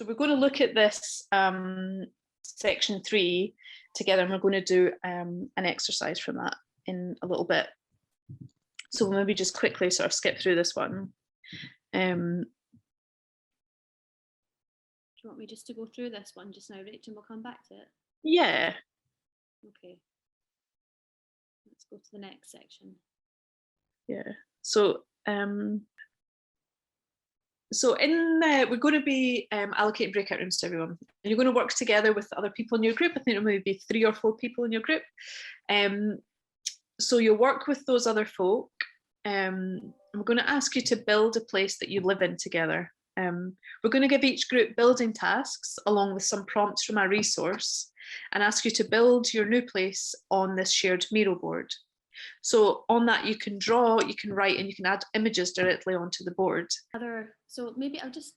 So we're going to look at this section 3 together, and we're going to do an exercise from that in a little bit. So we'll maybe just quickly sort of skip through this one. Do you want me just to go through this one just now, Rachel, and we'll come back to it? Yeah. Okay. Let's go to the next section. Yeah. So we're going to be allocating breakout rooms to everyone. And you're going to work together with other people in your group. I think there may be 3 or 4 people in your group. So you'll work with those other folk. We're going to ask you to build a place that you live in together. We're going to give each group building tasks along with some prompts from our resource and ask you to build your new place on this shared Miro board. So on that you can draw, you can write, and you can add images directly onto the board. So maybe I'll just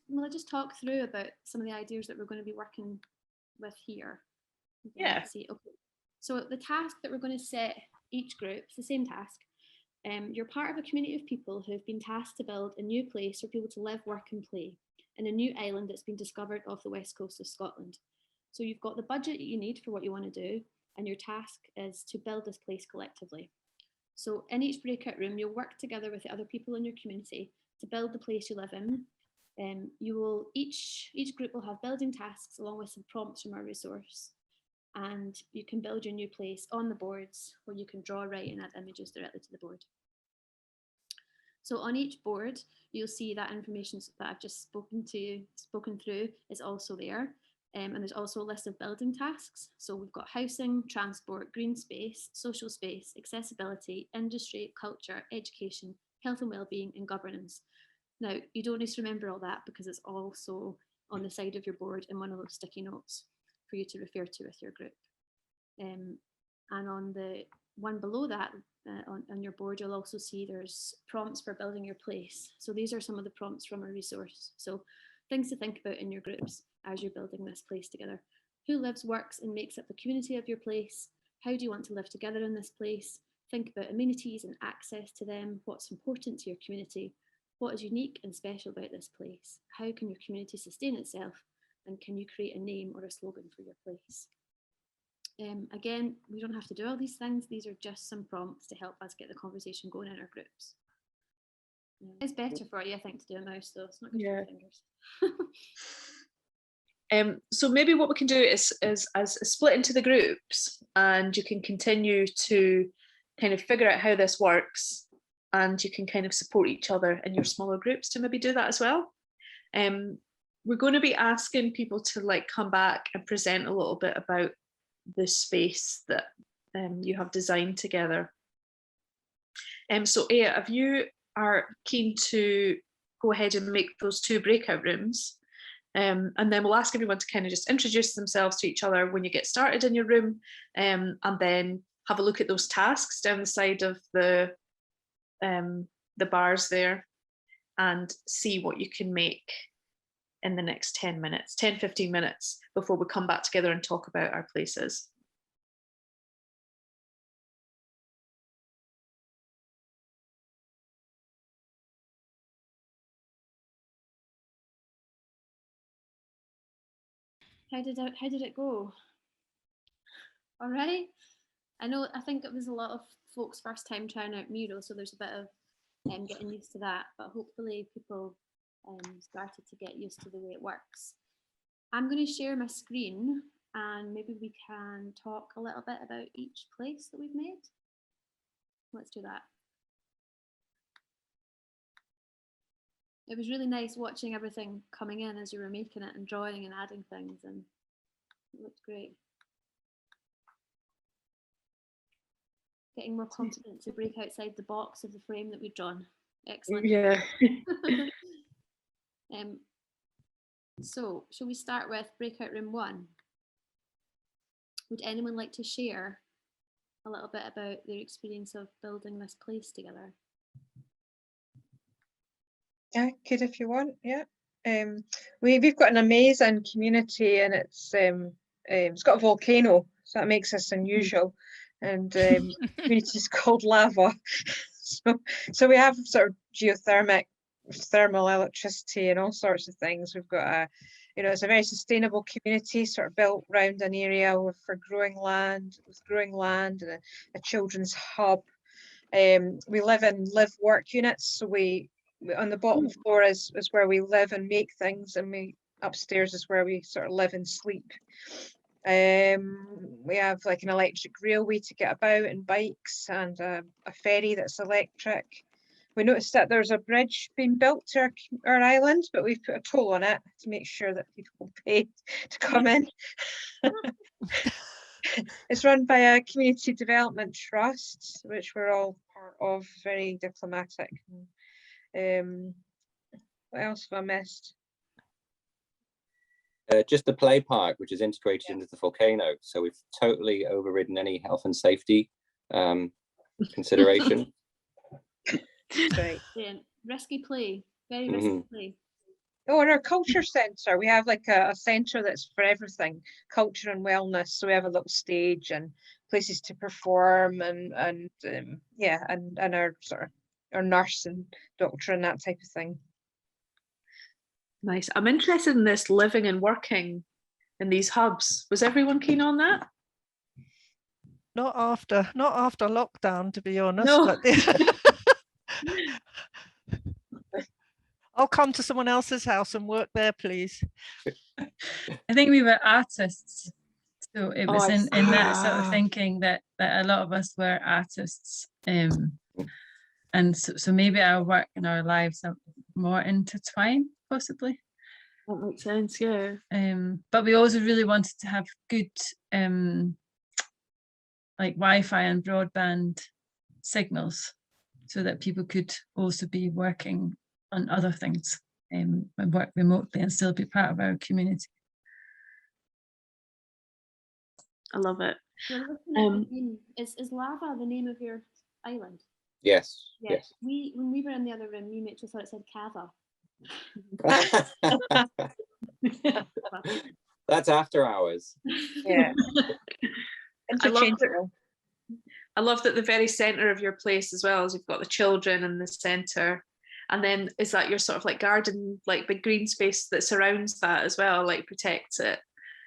talk through about some of the ideas that we're going to be working with here. Yeah. See. Okay. So the task that we're going to set each group, it's the same task. You're part of a community of people who have been tasked to build a new place for people to live, work and play in a new island that's been discovered off the west coast of Scotland. So you've got the budget you need for what you want to do, and your task is to build this place collectively. So in each breakout room, you'll work together with the other people in your community to build the place you live in. Each group will have building tasks along with some prompts from our resource. And you can build your new place on the boards where you can draw, write and add images directly to the board. So on each board, you'll see that information that I've just spoken through is also there. And there's also a list of building tasks. So we've got housing, transport, green space, social space, accessibility, industry, culture, education, health and wellbeing, and governance. Now, you don't need to remember all that because it's also on the side of your board in one of those sticky notes for you to refer to with your group. And on the one below that, on your board, you'll also see there's prompts for building your place. So these are some of the prompts from our resource. So things to think about in your groups as you're building this place together. Who lives, works and makes up the community of your place? How do you want to live together in this place? Think about amenities and access to them. What's important to your community? What is unique and special about this place? How can your community sustain itself? And can you create a name or a slogan for your place? Again, we don't have to do all these things. These are just some prompts to help us get the conversation going in our groups. It's better for you, I think, to do a mouse though. It's not good for your fingers. So maybe what we can do is split into the groups, and you can continue to kind of figure out how this works, and you can kind of support each other in your smaller groups to maybe do that as well. We're going to be asking people to come back and present a little bit about the space that you have designed together. So Aya, if you are keen to go ahead and make those 2 breakout rooms, and then we'll ask everyone to kind of just introduce themselves to each other when you get started in your room, and then have a look at those tasks down the side of the bars there, and see what you can make in the next 10 minutes, 10-15 minutes before we come back together and talk about our places. How did it go? All right. I think it was a lot of folks' first time trying out Miro, so there's a bit of getting used to that, but hopefully people started to get used to the way it works. I'm going to share my screen and maybe we can talk a little bit about each place that we've made. Let's do that. It was really nice watching everything coming in as you were making it and drawing and adding things, and it looked great. Getting more confident to break outside the box of the frame that we've drawn. Excellent. Yeah. So, shall we start with breakout room 1? Would anyone like to share a little bit about their experience of building this place together? Yeah, could if you want. Yeah. We've got an amazing community, and it's got a volcano, so that makes us unusual. And community is called Lava. So we have sort of thermal electricity and all sorts of things. We've got you know, it's a very sustainable community, sort of built around an area for growing land, and a children's hub. We live in live-work units, so we on the bottom floor is where we live and make things, and we upstairs is where we sort of live and sleep. We have like an electric railway to get about, and bikes, and a ferry that's electric. We noticed that there's a bridge being built to our island, but we've put a toll on it to make sure that people pay to come in. It's run by a community development trust, which we're all part of, very diplomatic. What else have I missed? Just the play park, which is integrated into the volcano. So we've totally overridden any health and safety consideration. Right. Yeah, risky play, very risky play. Oh, and our culture centre, we have like a centre that's for everything, culture and wellness. So we have a little stage and places to perform, and our sort of our nurse and doctor and that type of thing. Nice. I'm interested in this living and working in these hubs. Was everyone keen on that? Not after lockdown, to be honest. No. But I'll come to someone else's house and work there, please. I think we were artists, so it was in that sort of Ah. thinking that a lot of us were artists, and so maybe our work and our lives are more intertwined, possibly. That makes sense, yeah. But we also really wanted to have good like Wi-Fi and broadband signals, so that people could also be working on other things and work remotely and still be part of our community. I love it. You're looking at the name. Is Lava the name of your island? Yes. Yeah. Yes. When we were in the other room, we just thought it said Cava. That's after hours. Yeah. Interchangeable. I love that the very centre of your place as well, as you've got the children in the centre, and then is that your sort of like garden, like big green space that surrounds that as well, like protects it.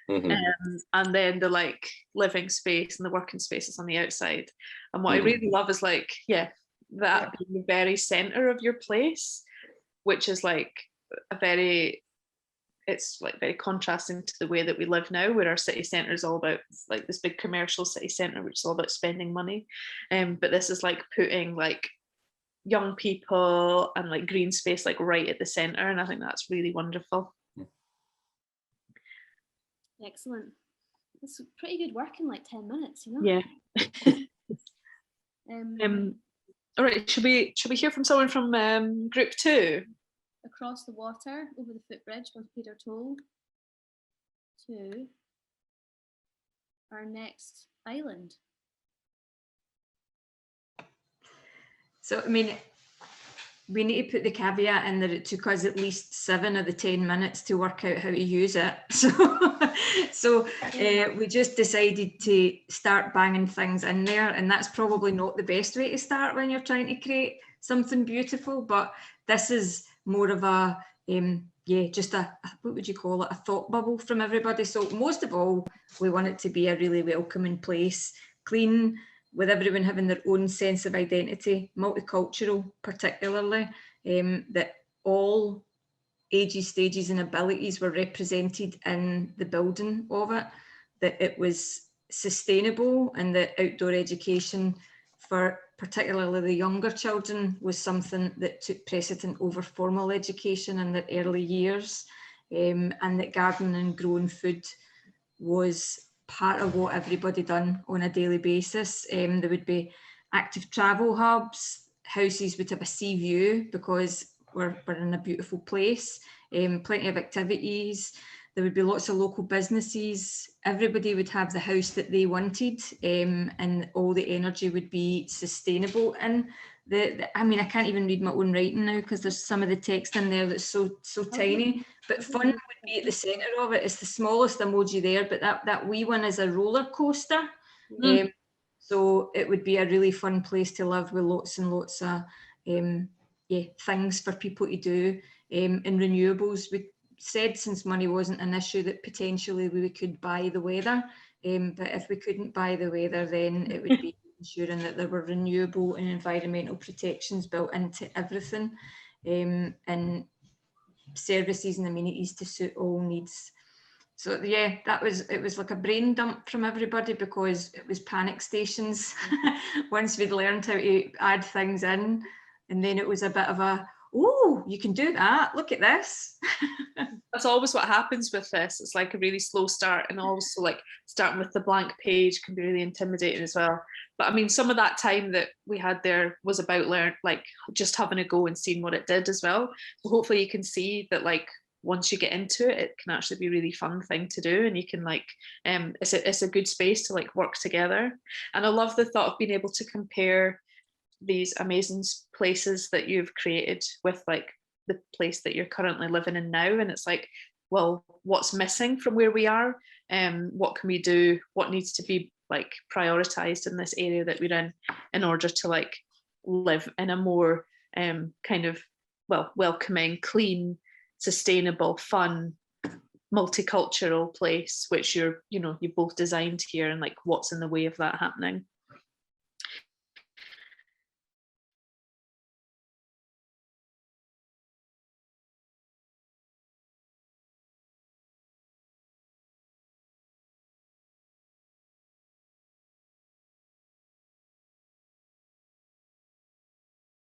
And then the like living space and the working spaces on the outside. And what I really love is like, being the very centre of your place, which is like it's like very contrasting to the way that we live now, where our city centre is all about like this big commercial city centre, which is all about spending money. But this is like putting like young people and like green space like right at the centre, and I think that's really wonderful. Excellent. It's pretty good work in like 10 minutes, you know? Yeah. All right, should we hear from someone from group 2? Across the water, over the footbridge with Peter Toll, to our next island. So, I mean, we need to put the caveat in that it took us at least 7 of the 10 minutes to work out how to use it. So we just decided to start banging things in there, and that's probably not the best way to start when you're trying to create something beautiful, but this is more of a, just a, what would you call it, a thought bubble from everybody. So most of all, we want it to be a really welcoming place, clean, with everyone having their own sense of identity, multicultural particularly, that all ages, stages and abilities were represented in the building of it, that it was sustainable, and that outdoor education for particularly the younger children was something that took precedent over formal education in the early years, and that gardening and growing food was part of what everybody done on a daily basis. There would be active travel hubs, houses would have a sea view because we're in a beautiful place, plenty of activities. There would be lots of local businesses. Everybody would have the house that they wanted, and all the energy would be sustainable. And I mean, I can't even read my own writing now because there's some of the text in there that's so tiny. But fun would be at the centre of it. It's the smallest emoji there, but that wee one is a roller coaster. So it would be a really fun place to live with lots and lots of things for people to do. And renewables would said since money wasn't an issue that potentially we could buy the weather, but if we couldn't buy the weather, then it would be ensuring that there were renewable and environmental protections built into everything, and services and amenities to suit all needs. So yeah, it was like a brain dump from everybody, because it was panic stations once we'd learned how to add things in, and then it was a bit of a, oh, you can do that, look at this. That's always what happens with this. It's like a really slow start, and also like starting with the blank page can be really intimidating as well. But I mean, some of that time that we had there was about like just having a go and seeing what it did as well. So hopefully you can see that like once you get into it, it can actually be a really fun thing to do, and you can like it's a good space to like work together. And I love the thought of being able to compare these amazing places that you've created with like the place that you're currently living in now, and it's like, well, what's missing from where we are, what can we do, what needs to be like prioritized in this area that we're in order to like live in a more kind of, well, welcoming, clean, sustainable, fun, multicultural place, which you both designed here, and like what's in the way of that happening.